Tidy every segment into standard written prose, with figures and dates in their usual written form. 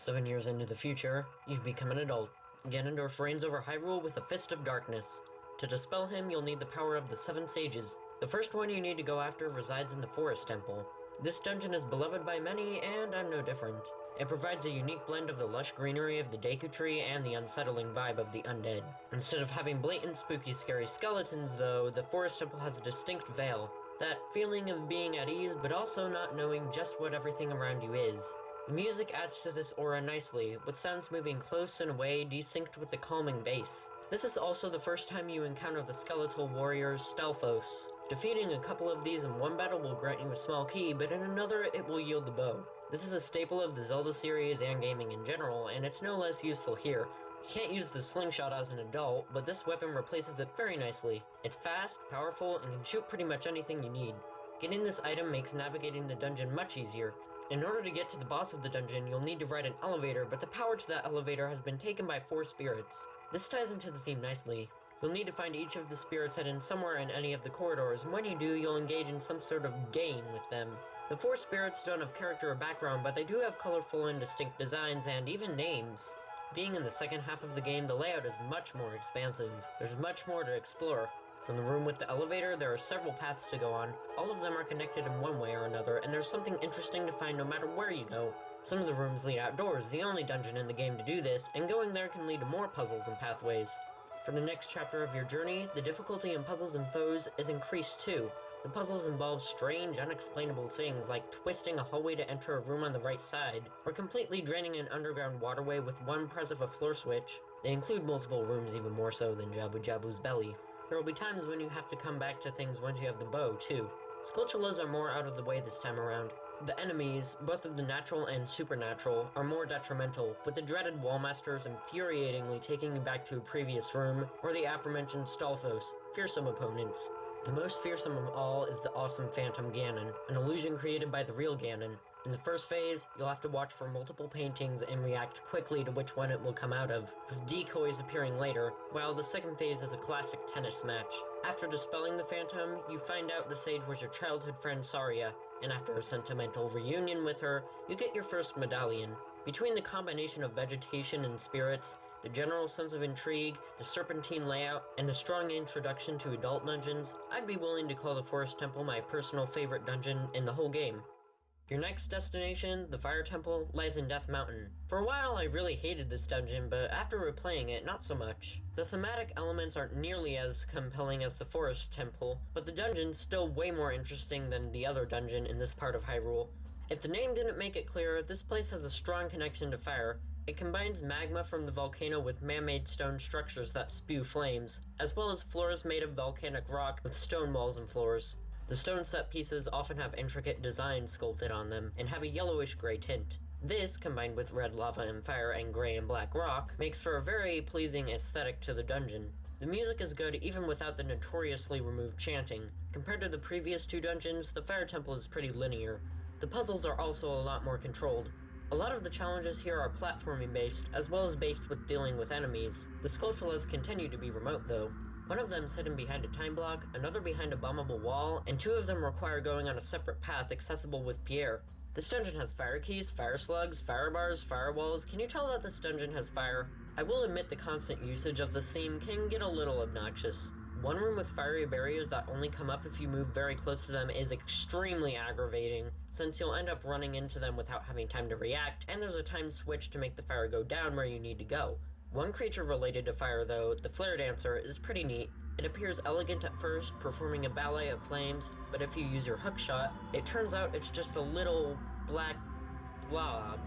7 years into the future, you've become an adult. Ganondorf reigns over Hyrule with a fist of darkness. To dispel him, you'll need the power of the 7 sages. The first one you need to go after resides in the Forest Temple. This dungeon is beloved by many, and I'm no different. It provides a unique blend of the lush greenery of the Deku Tree and the unsettling vibe of the undead. Instead of having blatant spooky scary skeletons though, the Forest Temple has a distinct veil. That feeling of being at ease, but also not knowing just what everything around you is. The music adds to this aura nicely, with sounds moving close and away, desynced with the calming bass. This is also the first time you encounter the skeletal warriors Stalfos. Defeating a couple of these in one battle will grant you a small key, but in another it will yield the bow. This is a staple of the Zelda series and gaming in general, and it's no less useful here. You can't use the slingshot as an adult, but this weapon replaces it very nicely. It's fast, powerful, and can shoot pretty much anything you need. Getting this item makes navigating the dungeon much easier. In order to get to the boss of the dungeon, you'll need to ride an elevator, but the power to that elevator has been taken by 4 spirits. This ties into the theme nicely. You'll need to find each of the spirits hidden somewhere in any of the corridors, and when you do, you'll engage in some sort of game with them. The 4 spirits don't have character or background, but they do have colorful and distinct designs, and even names. Being in the second half of the game, the layout is much more expansive. There's much more to explore. From the room with the elevator, there are several paths to go on. All of them are connected in one way or another, and there's something interesting to find no matter where you go. Some of the rooms lead outdoors, the only dungeon in the game to do this, and going there can lead to more puzzles and pathways. For the next chapter of your journey, the difficulty in puzzles and foes is increased too. The puzzles involve strange, unexplainable things like twisting a hallway to enter a room on the right side, or completely draining an underground waterway with one press of a floor switch. They include multiple rooms even more so than Jabu Jabu's belly. There will be times when you have to come back to things once you have the bow, too. Skulltulas are more out of the way this time around. The enemies, both of the natural and supernatural, are more detrimental, with the dreaded Wallmasters infuriatingly taking you back to a previous room, or the aforementioned Stalfos, fearsome opponents. The most fearsome of all is the awesome Phantom Ganon, an illusion created by the real Ganon. In the first phase, you'll have to watch for multiple paintings and react quickly to which one it will come out of, with decoys appearing later, while the second phase is a classic tennis match. After dispelling the Phantom, you find out the sage was your childhood friend Saria, and after a sentimental reunion with her, you get your first medallion. Between the combination of vegetation and spirits, the general sense of intrigue, the serpentine layout, and the strong introduction to adult dungeons, I'd be willing to call the Forest Temple my personal favorite dungeon in the whole game. Your next destination, the Fire Temple, lies in Death Mountain. For a while I really hated this dungeon, but after replaying it, not so much. The thematic elements aren't nearly as compelling as the Forest Temple, but the dungeon's still way more interesting than the other dungeon in this part of Hyrule. If the name didn't make it clear, this place has a strong connection to fire. It combines magma from the volcano with man-made stone structures that spew flames, as well as floors made of volcanic rock with stone walls and floors. The stone set pieces often have intricate designs sculpted on them, and have a yellowish-gray tint. This, combined with red lava and fire and gray and black rock, makes for a very pleasing aesthetic to the dungeon. The music is good even without the notoriously removed chanting. Compared to the previous 2 dungeons, the Fire Temple is pretty linear. The puzzles are also a lot more controlled. A lot of the challenges here are platforming based, as well as based with dealing with enemies. The Skulltulas continue to be remote though. One of them's hidden behind a time block, another behind a bombable wall, and 2 of them require going on a separate path accessible with Pierre. This dungeon has fire keys, fire slugs, fire bars, firewalls. Can you tell that this dungeon has fire? I will admit the constant usage of this theme can get a little obnoxious. One room with fiery barriers that only come up if you move very close to them is extremely aggravating, since you'll end up running into them without having time to react, and there's a timed switch to make the fire go down where you need to go. One creature related to fire though, the Flare Dancer, is pretty neat. It appears elegant at first, performing a ballet of flames, but if you use your hookshot, it turns out it's just a little black blob.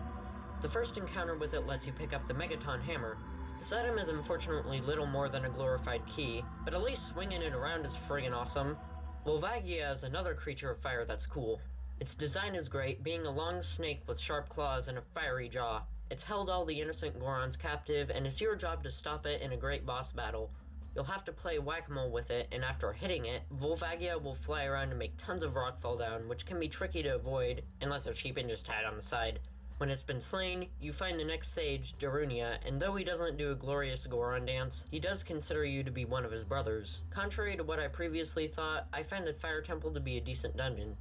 The first encounter with it lets you pick up the Megaton Hammer. This item is unfortunately little more than a glorified key, but at least swinging it around is friggin' awesome. Volvagia is another creature of fire that's cool. Its design is great, being a long snake with sharp claws and a fiery jaw. It's held all the innocent Gorons captive, and it's your job to stop it in a great boss battle. You'll have to play whack-a-mole with it, and after hitting it, Volvagia will fly around and make tons of rock fall down, which can be tricky to avoid, unless they're cheap and just tied on the side. When it's been slain, you find the next sage, Darunia, and though he doesn't do a glorious Goron dance, he does consider you to be one of his brothers. Contrary to what I previously thought, I find the Fire Temple to be a decent dungeon.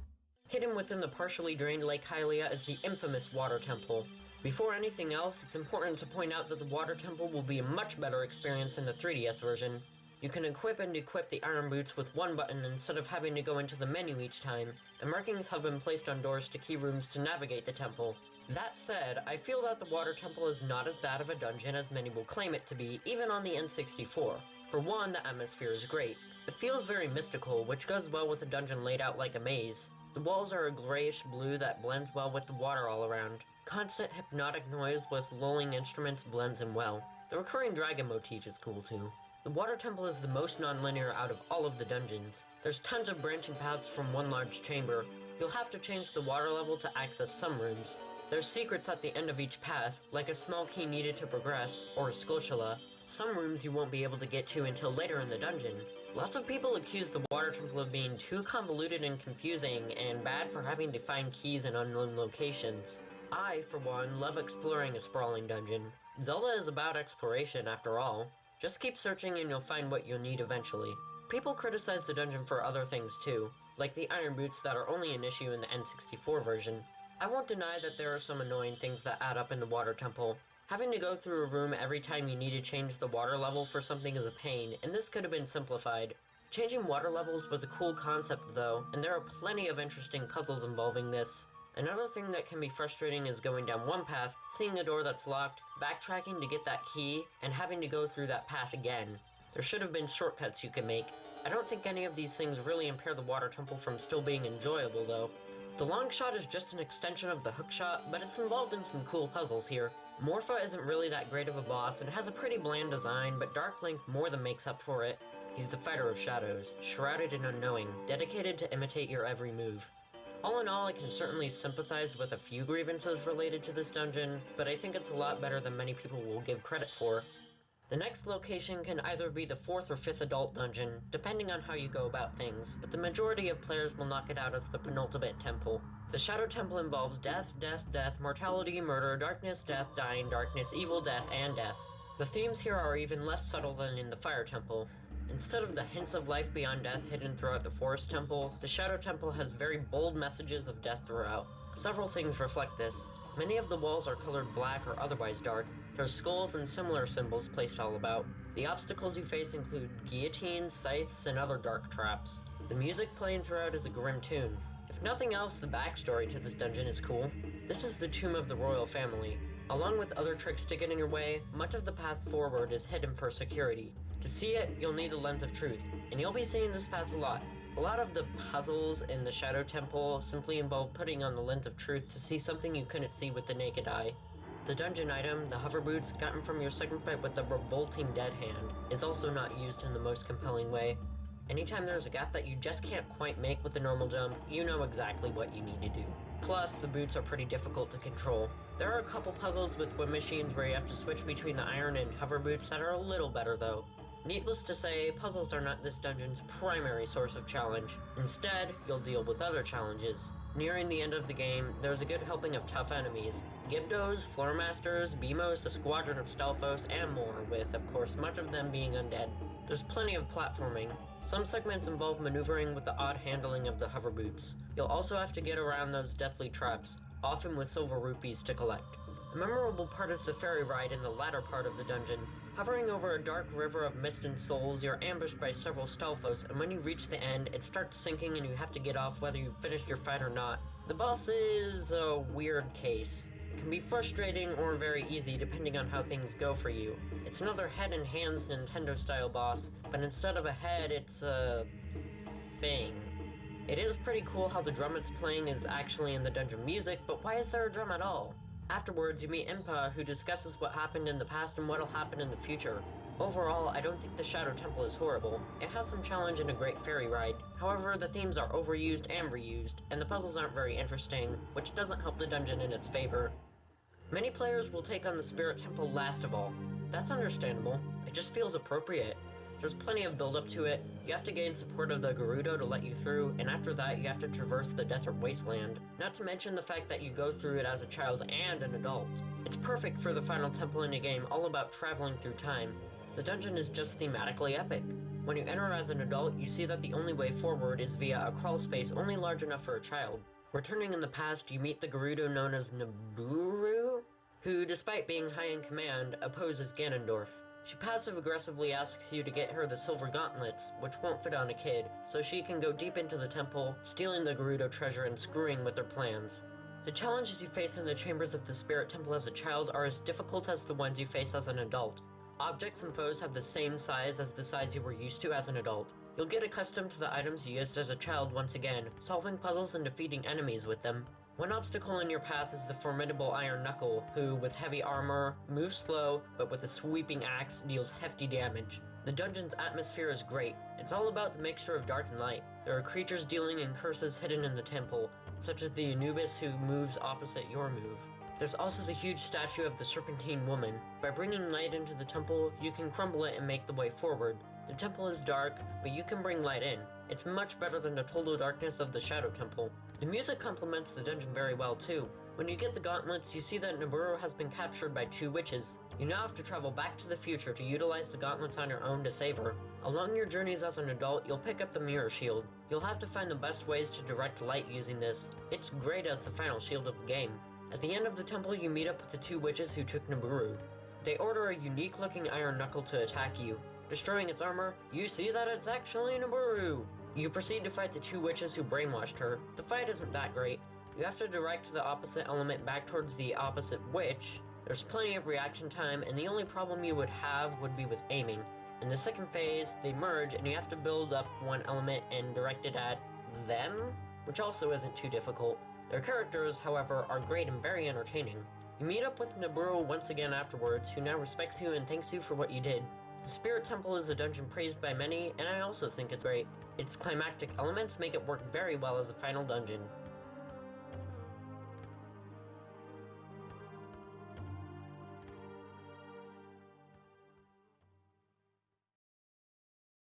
Hidden within the partially drained Lake Hylia is the infamous Water Temple. Before anything else, it's important to point out that the Water Temple will be a much better experience in the 3DS version. You can equip and equip the iron boots with one button instead of having to go into the menu each time, and markings have been placed on doors to key rooms to navigate the temple. That said, I feel that the Water Temple is not as bad of a dungeon as many will claim it to be, even on the N64. For one, the atmosphere is great. It feels very mystical, which goes well with a dungeon laid out like a maze. The walls are a grayish blue that blends well with the water all around. Constant hypnotic noise with lulling instruments blends in well. The recurring dragon motif is cool too. The Water Temple is the most non-linear out of all of the dungeons. There's tons of branching paths from one large chamber. You'll have to change the water level to access some rooms. There's secrets at the end of each path, like a small key needed to progress, or a skulltula. Some rooms you won't be able to get to until later in the dungeon. Lots of people accuse the Water Temple of being too convoluted and confusing, and bad for having to find keys in unknown locations. I, for one, love exploring a sprawling dungeon. Zelda is about exploration, after all. Just keep searching and you'll find what you'll need eventually. People criticize the dungeon for other things too, like the iron boots that are only an issue in the N64 version. I won't deny that there are some annoying things that add up in the Water Temple. Having to go through a room every time you need to change the water level for something is a pain, and this could have been simplified. Changing water levels was a cool concept though, and there are plenty of interesting puzzles involving this. Another thing that can be frustrating is going down one path, seeing a door that's locked, backtracking to get that key, and having to go through that path again. There should have been shortcuts you could make. I don't think any of these things really impair the Water Temple from still being enjoyable though. The long shot is just an extension of the hook shot, but it's involved in some cool puzzles here. Morpha isn't really that great of a boss and has a pretty bland design, but Dark Link more than makes up for it. He's the fighter of shadows, shrouded in unknowing, dedicated to imitate your every move. All in all, I can certainly sympathize with a few grievances related to this dungeon, but I think it's a lot better than many people will give credit for. The next location can either be the 4th or 5th adult dungeon, depending on how you go about things, but the majority of players will knock it out as the penultimate temple. The Shadow Temple involves death, death, death, mortality, murder, darkness, death, dying, darkness, evil, death, and death. The themes here are even less subtle than in the Fire Temple. Instead of the hints of life beyond death hidden throughout the Forest Temple, the Shadow Temple has very bold messages of death throughout. Several things reflect this. Many of the walls are colored black or otherwise dark. There's skulls and similar symbols placed all about. The obstacles you face include guillotines, scythes, and other dark traps. The music playing throughout is a grim tune. If nothing else, the backstory to this dungeon is cool. This is the tomb of the royal family. Along with other tricks to get in your way, much of the path forward is hidden for security. To see it, you'll need a lens of truth, and you'll be seeing this path a lot. A lot of the puzzles in the Shadow Temple simply involve putting on the lens of truth to see something you couldn't see with the naked eye. The dungeon item, the hover boots gotten from your second fight with the revolting dead hand, is also not used in the most compelling way. Anytime there's a gap that you just can't quite make with the normal jump, you know exactly what you need to do. Plus, the boots are pretty difficult to control. There are a couple puzzles with whip machines where you have to switch between the iron and hover boots that are a little better though. Needless to say, puzzles are not this dungeon's primary source of challenge. Instead, you'll deal with other challenges. Nearing the end of the game, there's a good helping of tough enemies. Gibdos, Floormasters, Beamos, a squadron of Stelphos, and more, with, of course, much of them being undead. There's plenty of platforming. Some segments involve maneuvering with the odd handling of the hover boots. You'll also have to get around those deathly traps, often with silver rupees to collect. A memorable part is the ferry ride in the latter part of the dungeon. Hovering over a dark river of mist and souls, you're ambushed by several Stelphos, and when you reach the end, it starts sinking and you have to get off whether you've finished your fight or not. The boss is a weird case. It can be frustrating or very easy depending on how things go for you. It's another head and hands Nintendo-style boss, but instead of a head, it's a thing. It is pretty cool how the drum it's playing is actually in the dungeon music, but why is there a drum at all? Afterwards, you meet Impa, who discusses what happened in the past and what'll happen in the future. Overall, I don't think the Shadow Temple is horrible. It has some challenge and a great ferry ride. However, the themes are overused and reused, and the puzzles aren't very interesting, which doesn't help the dungeon in its favor. Many players will take on the Spirit Temple last of all. That's understandable. It just feels appropriate. There's plenty of build-up to it. You have to gain support of the Gerudo to let you through, and after that you have to traverse the desert wasteland. Not to mention the fact that you go through it as a child and an adult. It's perfect for the final temple in a game all about traveling through time. The dungeon is just thematically epic. When you enter as an adult, you see that the only way forward is via a crawl space only large enough for a child. Returning in the past, you meet the Gerudo known as Naburu, who, despite being high in command, opposes Ganondorf. She passive-aggressively asks you to get her the silver gauntlets, which won't fit on a kid, so she can go deep into the temple, stealing the Gerudo treasure and screwing with their plans. The challenges you face in the chambers of the Spirit Temple as a child are as difficult as the ones you face as an adult. Objects and foes have the same size as the size you were used to as an adult. You'll get accustomed to the items you used as a child once again, solving puzzles and defeating enemies with them. One obstacle in your path is the formidable Iron Knuckle, who, with heavy armor, moves slow, but with a sweeping axe, deals hefty damage. The dungeon's atmosphere is great. It's all about the mixture of dark and light. There are creatures dealing in curses hidden in the temple, such as the Anubis who moves opposite your move. There's also the huge statue of the Serpentine Woman. By bringing light into the temple, you can crumble it and make the way forward. The temple is dark, but you can bring light in. It's much better than the total darkness of the Shadow Temple. The music complements the dungeon very well too. When you get the gauntlets, you see that Nabooru has been captured by 2 witches. You now have to travel back to the future to utilize the gauntlets on your own to save her. Along your journeys as an adult, you'll pick up the Mirror Shield. You'll have to find the best ways to direct light using this. It's great as the final shield of the game. At the end of the temple, you meet up with the 2 witches who took Nabooru. They order a unique-looking Iron Knuckle to attack you. Destroying its armor, you see that it's actually Nabooru! You proceed to fight the 2 witches who brainwashed her. The fight isn't that great. You have to direct the opposite element back towards the opposite witch. There's plenty of reaction time, and the only problem you would have would be with aiming. In the second phase, they merge, and you have to build up one element and direct it at them, which also isn't too difficult. Their characters, however, are great and very entertaining. You meet up with Nabooru once again afterwards, who now respects you and thanks you for what you did. The Spirit Temple is a dungeon praised by many, and I also think it's great. Its climactic elements make it work very well as a final dungeon.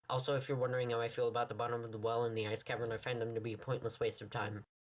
Also, if you're wondering how I feel about the bottom of the well and the ice cavern, I find them to be a pointless waste of time.